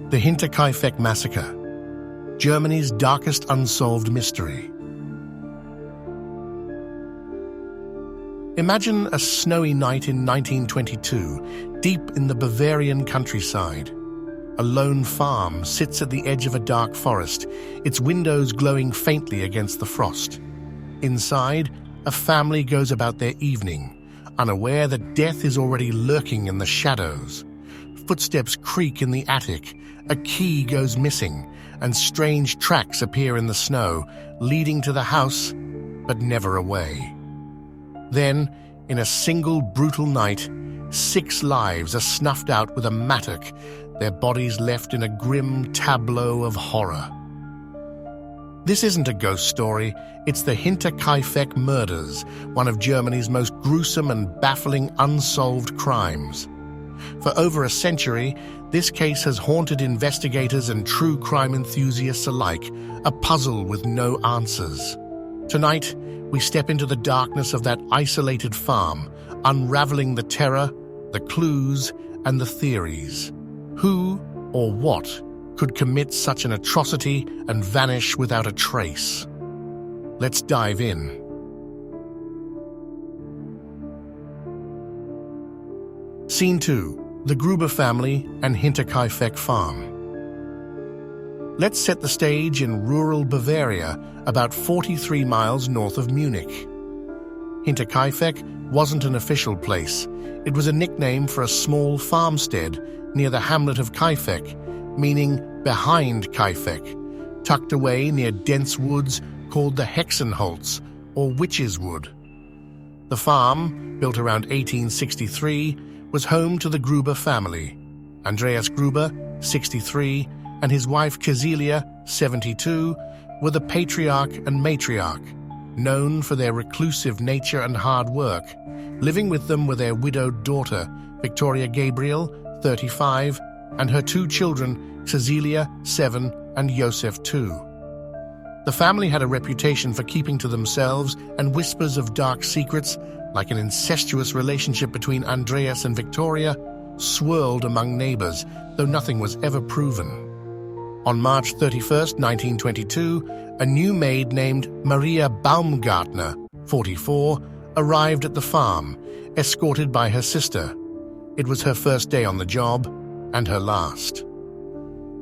The Hinterkaifeck Massacre, Germany's darkest unsolved mystery. Imagine a snowy night in 1922, deep in the Bavarian countryside. A lone farm sits at the edge of a dark forest, its windows glowing faintly against the frost. Inside, a family goes about their evening, unaware that death is already lurking in the shadows. Footsteps creak in the attic, a key goes missing, and strange tracks appear in the snow, leading to the house, but never away. Then, in a single brutal night, 6 lives are snuffed out with a mattock, their bodies left in a grim tableau of horror. This isn't a ghost story, it's the Hinterkaifeck murders, one of Germany's most gruesome and baffling unsolved crimes. For over a century, this case has haunted investigators and true crime enthusiasts alike, a puzzle with no answers. Tonight, we step into the darkness of that isolated farm, unraveling the terror, the clues, and the theories. Who or what could commit such an atrocity and vanish without a trace? Let's dive in. Scene 2. The Gruber family and Hinterkaifeck farm. Let's set the stage in rural Bavaria, about 43 miles north of Munich. Hinterkaifeck wasn't an official place. It was a nickname for a small farmstead near the hamlet of Kaifeck, meaning behind Kaifeck, tucked away near dense woods called the Hexenholz, or Witch's Wood. The farm, built around 1863, was home to the Gruber family. Andreas Gruber, 63, and his wife Cecilia, 72, were the patriarch and matriarch, known for their reclusive nature and hard work. Living with them were their widowed daughter, Victoria Gabriel, 35, and her 2 children, Cecilia, 7, and Joseph, 2. The family had a reputation for keeping to themselves, and whispers of dark secrets, like an incestuous relationship between Andreas and Victoria, swirled among neighbors, though nothing was ever proven. On March 31, 1922, a new maid named Maria Baumgartner, 44, arrived at the farm, escorted by her sister. It was her first day on the job, and her last.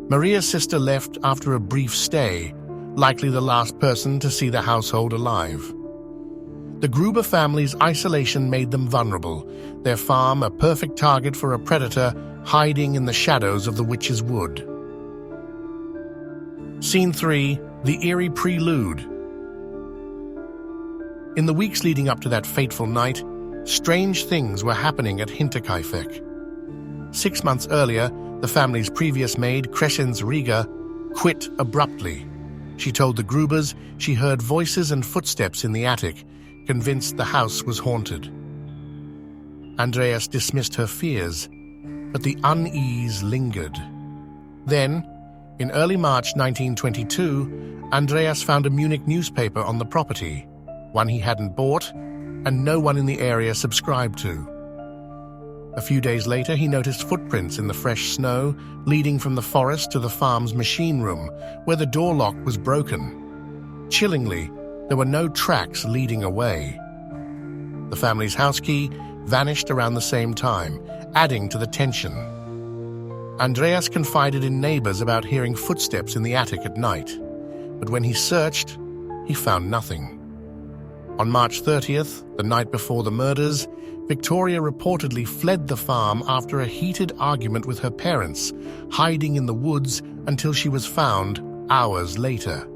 Maria's sister left after a brief stay, likely the last person to see the household alive. The Gruber family's isolation made them vulnerable, their farm a perfect target for a predator hiding in the shadows of the Witch's Wood. Scene 3. The Eerie Prelude. In the weeks leading up to that fateful night, strange things were happening at Hinterkaifeck. 6 months earlier, the family's previous maid, Crescens Rieger, quit abruptly. She told the Grubers she heard voices and footsteps in the attic, convinced the house was haunted. Andreas dismissed her fears, but the unease lingered. Then, in early March 1922, Andreas found a Munich newspaper on the property, one he hadn't bought, and no one in the area subscribed to. A few days later, he noticed footprints in the fresh snow, leading from the forest to the farm's machine room, where the door lock was broken. Chillingly, there were no tracks leading away. The family's house key vanished around the same time, adding to the tension. Andreas confided in neighbors about hearing footsteps in the attic at night, but when he searched, he found nothing. On March 30th, the night before the murders, Victoria reportedly fled the farm after a heated argument with her parents, hiding in the woods until she was found hours later.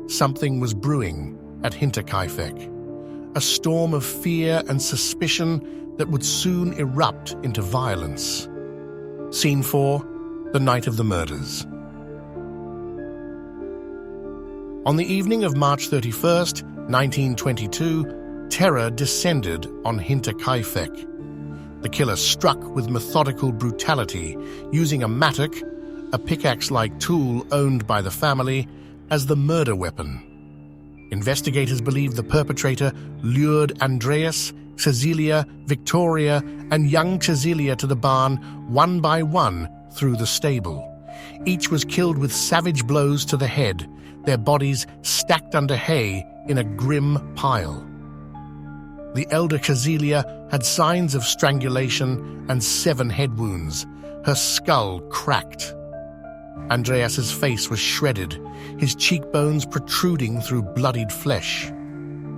Something was brewing at Hinterkaifeck, a storm of fear and suspicion that would soon erupt into violence. Scene 4. The night of the murders. On the evening of March 31st, 1922, terror descended on Hinterkaifeck. The killer struck with methodical brutality, using a mattock, a pickaxe-like tool owned by the family, as the murder weapon. Investigators believe the perpetrator lured Andreas, Cecilia, Victoria, and young Cecilia to the barn one by one through the stable. Each was killed with savage blows to the head, their bodies stacked under hay in a grim pile. The elder Casilia had signs of strangulation and 7 head wounds, her skull cracked. Andreas's face was shredded, his cheekbones protruding through bloodied flesh.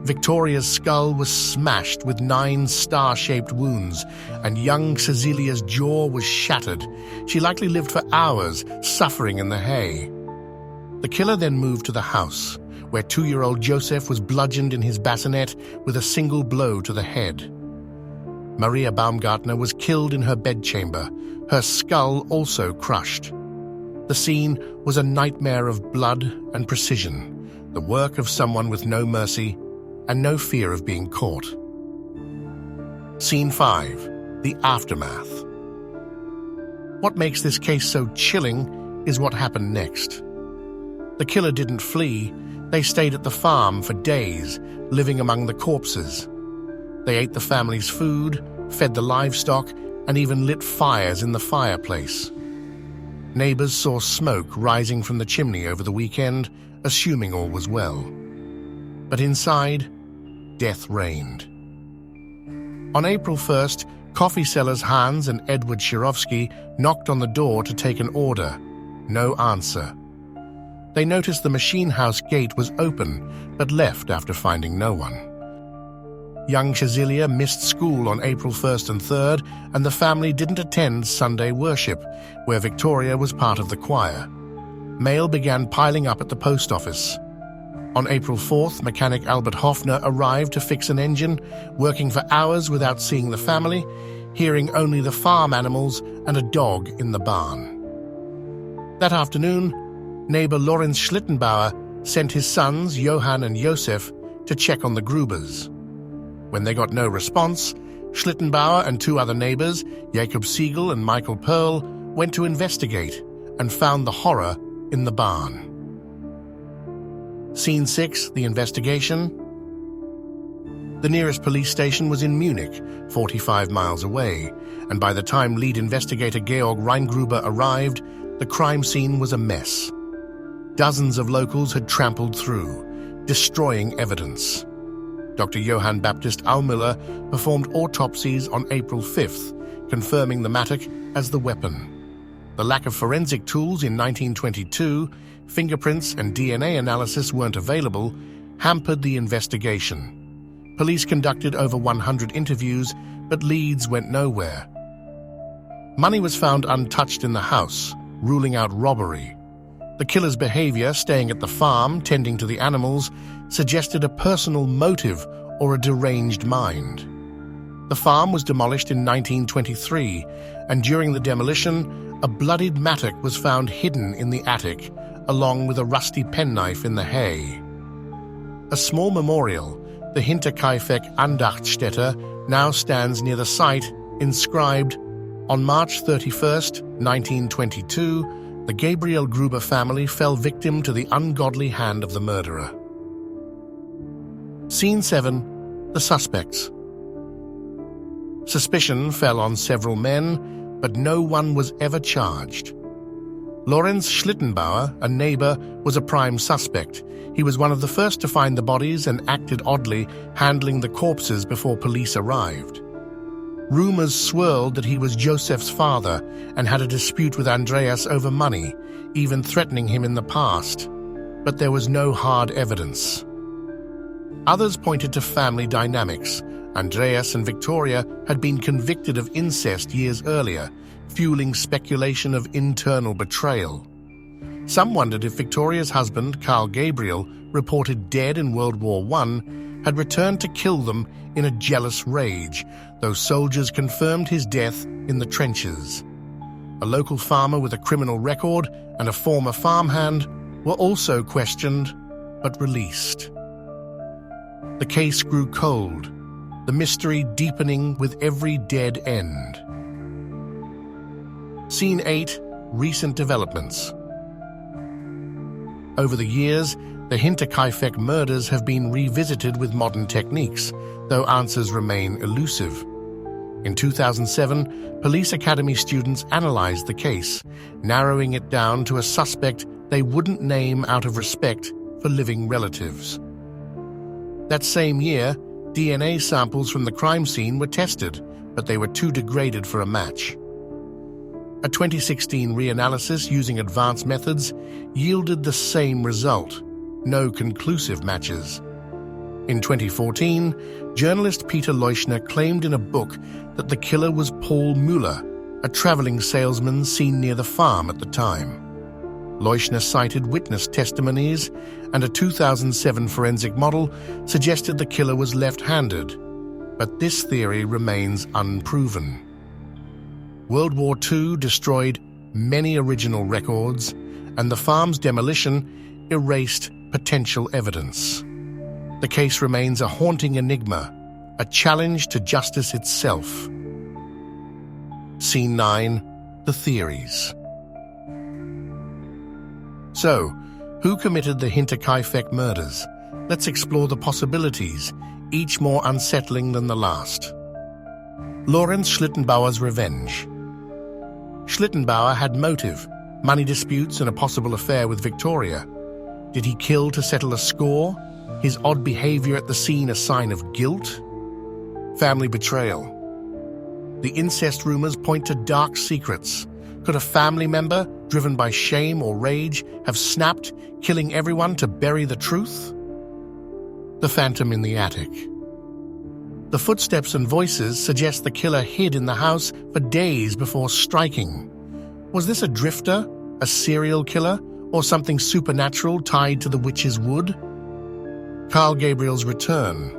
Victoria's skull was smashed with 9 star-shaped wounds, and young Cecilia's jaw was shattered. She likely lived for hours, suffering in the hay. The killer then moved to the house, where 2-year-old Joseph was bludgeoned in his bassinet with a single blow to the head. Maria Baumgartner was killed in her bedchamber, her skull also crushed. The scene was a nightmare of blood and precision, the work of someone with no mercy and no fear of being caught. Scene 5. The aftermath. What makes this case so chilling is what happened next. The killer didn't flee. They stayed at the farm for days, living among the corpses. They ate the family's food, fed the livestock, and even lit fires in the fireplace. Neighbors saw smoke rising from the chimney over the weekend, assuming all was well. But inside, death reigned. On April 1st, coffee sellers Hans and Edward Shirovsky knocked on the door to take an order. No answer. They noticed the machine house gate was open, but left after finding no one. Young Cecilia missed school on April 1st and 3rd, and the family didn't attend Sunday worship, where Victoria was part of the choir. Mail began piling up at the post office. On April 4th, mechanic Albert Hoffner arrived to fix an engine, working for hours without seeing the family, hearing only the farm animals and a dog in the barn. That afternoon, neighbor Lorenz Schlittenbauer sent his sons, Johann and Josef, to check on the Grubers. When they got no response, Schlittenbauer and 2 other neighbors, Jacob Siegel and Michael Pearl, went to investigate and found the horror in the barn. Scene 6, the investigation. The nearest police station was in Munich, 45 miles away, and by the time lead investigator Georg Reingruber arrived, the crime scene was a mess. Dozens of locals had trampled through, destroying evidence. Dr. Johann Baptist Aumüller performed autopsies on April 5th, confirming the mattock as the weapon. The lack of forensic tools in 1922, fingerprints and DNA analysis weren't available, hampered the investigation. Police conducted over 100 interviews, but leads went nowhere. Money was found untouched in the house, ruling out robbery. The killer's behavior, staying at the farm, tending to the animals, suggested a personal motive or a deranged mind. The farm was demolished in 1923, and during the demolition, a bloodied mattock was found hidden in the attic, along with a rusty penknife in the hay. A small memorial, the Hinterkaifeck Andachtsstätte, now stands near the site, inscribed, "On March 31st, 1922, the Gabriel Gruber family fell victim to the ungodly hand of the murderer." Scene 7. The suspects. Suspicion fell on several men, but no one was ever charged. Lorenz Schlittenbauer, a neighbor, was a prime suspect. He was one of the first to find the bodies and acted oddly, handling the corpses before police arrived. Rumors swirled that he was Joseph's father and had a dispute with Andreas over money, even threatening him in the past. But there was no hard evidence. Others pointed to family dynamics. Andreas and Victoria had been convicted of incest years earlier, fueling speculation of internal betrayal. Some wondered if Victoria's husband, Carl Gabriel, reported dead in World War I, had returned to kill them in a jealous rage, though soldiers confirmed his death in the trenches. A local farmer with a criminal record and a former farmhand were also questioned, but released. The case grew cold, the mystery deepening with every dead end. Scene 8. Recent developments. Over the years, the Hinterkaifeck murders have been revisited with modern techniques, though answers remain elusive. In 2007, police academy students analyzed the case, narrowing it down to a suspect they wouldn't name out of respect for living relatives. That same year, DNA samples from the crime scene were tested, but they were too degraded for a match. A 2016 reanalysis using advanced methods yielded the same result: no conclusive matches. In 2014, journalist Peter Leuschner claimed in a book that the killer was Paul Müller, a traveling salesman seen near the farm at the time. Leuschner cited witness testimonies, and a 2007 forensic model suggested the killer was left-handed, but this theory remains unproven. World War II destroyed many original records, and the farm's demolition erased potential evidence. The case remains a haunting enigma, a challenge to justice itself. Scene 9. The Theories. So, who committed the Hinterkaifeck murders? Let's explore the possibilities, each more unsettling than the last. Lorenz Schlittenbauer's revenge. Schlittenbauer had motive, money disputes and a possible affair with Victoria. Did he kill to settle a score? His odd behavior at the scene a sign of guilt? Family betrayal. The incest rumors point to dark secrets. Could a family member, driven by shame or rage, have snapped, killing everyone to bury the truth? The phantom in the attic. The footsteps and voices suggest the killer hid in the house for days before striking. Was this a drifter, a serial killer, or something supernatural tied to the witch's wood? Carl Gabriel's return.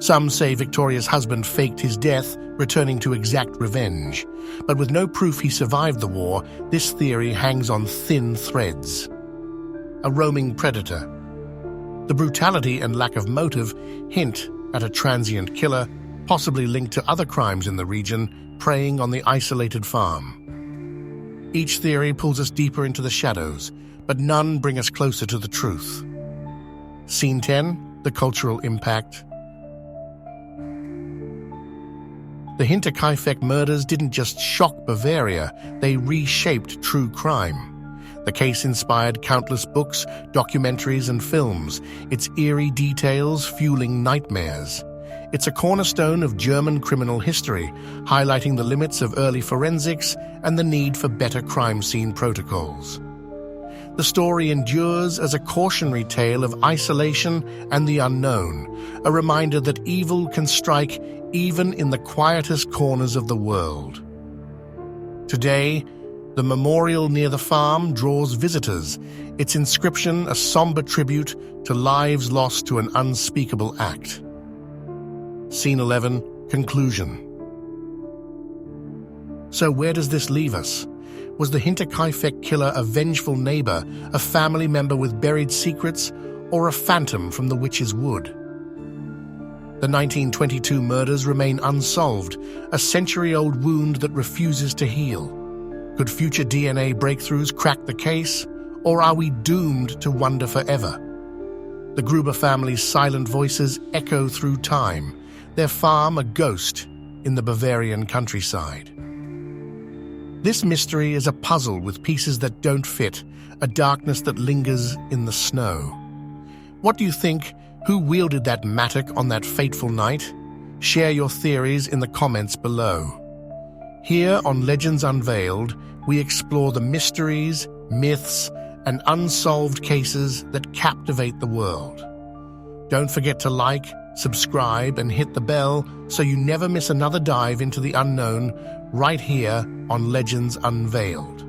Some say Victoria's husband faked his death, returning to exact revenge. But with no proof he survived the war, this theory hangs on thin threads. A roaming predator. The brutality and lack of motive hint at a transient killer, possibly linked to other crimes in the region, preying on the isolated farm. Each theory pulls us deeper into the shadows, but none bring us closer to the truth. Scene 10. The cultural impact. The Hinterkaifeck murders didn't just shock Bavaria, they reshaped true crime. The case inspired countless books, documentaries, and films, its eerie details fueling nightmares. It's a cornerstone of German criminal history, highlighting the limits of early forensics and the need for better crime scene protocols. The story endures as a cautionary tale of isolation and the unknown, a reminder that evil can strike even in the quietest corners of the world. Today, the memorial near the farm draws visitors, its inscription a somber tribute to lives lost to an unspeakable act. Scene 11. Conclusion. So where does this leave us? Was the Hinterkaifeck killer a vengeful neighbor, a family member with buried secrets, or a phantom from the witch's wood? The 1922 murders remain unsolved, a century-old wound that refuses to heal. Could future DNA breakthroughs crack the case, or are we doomed to wonder forever? The Gruber family's silent voices echo through time, their farm a ghost in the Bavarian countryside. This mystery is a puzzle with pieces that don't fit, a darkness that lingers in the snow. What do you think? Who wielded that mattock on that fateful night? Share your theories in the comments below. Here on Legends Unveiled, we explore the mysteries, myths, and unsolved cases that captivate the world. Don't forget to like, subscribe, and hit the bell so you never miss another dive into the unknown right here on Legends Unveiled.